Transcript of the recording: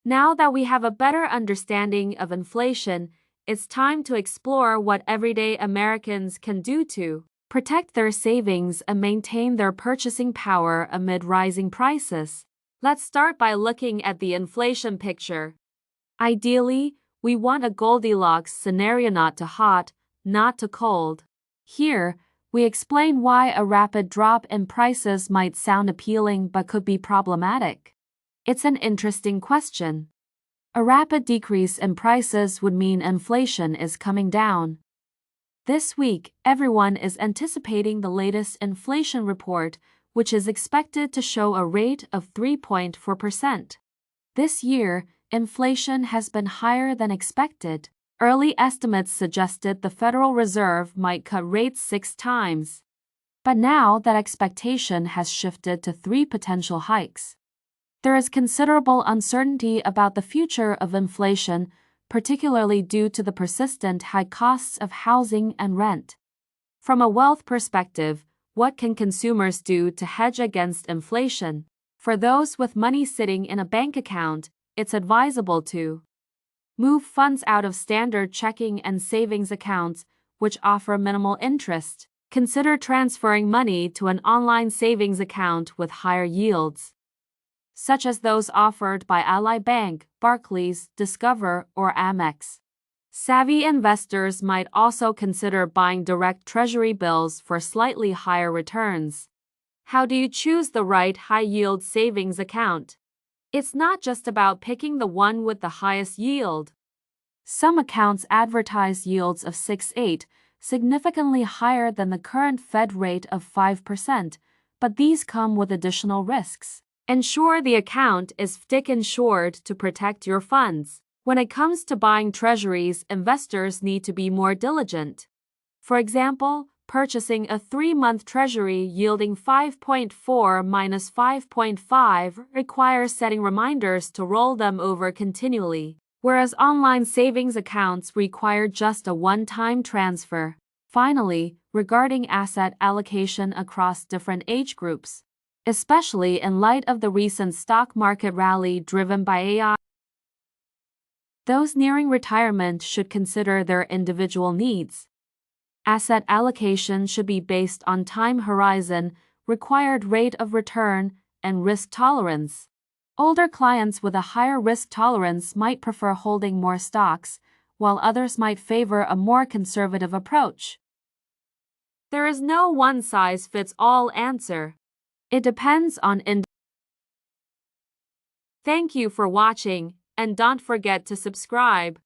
Now that we have a better understanding of inflation, it's time to explore what everyday Americans can do to protect their savings and maintain their purchasing power amid rising prices. Let's start by looking at the inflation picture. Ideally, we want a Goldilocks scenario, not too hot, not too cold. Here, we explain why a rapid drop in prices might sound appealing but could be problematic. It's an interesting question. A rapid decrease in prices would mean inflation is coming down. This week, everyone is anticipating the latest inflation report, which is expected to show a rate of 3.4%. This year, inflation has been higher than expected. Early estimates suggested the Federal Reserve might cut rates 6 times. But now that expectation has shifted to 3 potential hikes. There is considerable uncertainty about the future of inflation, particularly due to the persistent high costs of housing and rent. From a wealth perspective, what can consumers do to hedge against inflation? For those with money sitting in a bank account, it's advisable to move funds out of standard checking and savings accounts, which offer minimal interest. Consider transferring money to an online savings account with higher yields, such as those offered by Ally Bank, Barclays, Discover, or Amex. Savvy investors might also consider buying direct treasury bills for slightly higher returns. How do you choose the right high-yield savings account? It's not just about picking the one with the highest yield. Some accounts advertise yields of 6-8, significantly higher than the current Fed rate of 5%, but these come with additional risks. Ensure the account is FDIC insured to protect your funds. When it comes to buying treasuries, investors need to be more diligent. For example, purchasing a 3-month treasury yielding 5.4 minus 5.5 requires setting reminders to roll them over continually, whereas online savings accounts require just a one-time transfer. Finally, regarding asset allocation across different age groups, especially in light of the recent stock market rally driven by AI, those nearing retirement should consider their individual needs. Asset allocation should be based on time horizon, required rate of return, and risk tolerance. Older clients with a higher risk tolerance might prefer holding more stocks, while others might favor a more conservative approach. There is no one-size-fits-all answer. It depends on Thank you for watching, and don't forget to subscribe.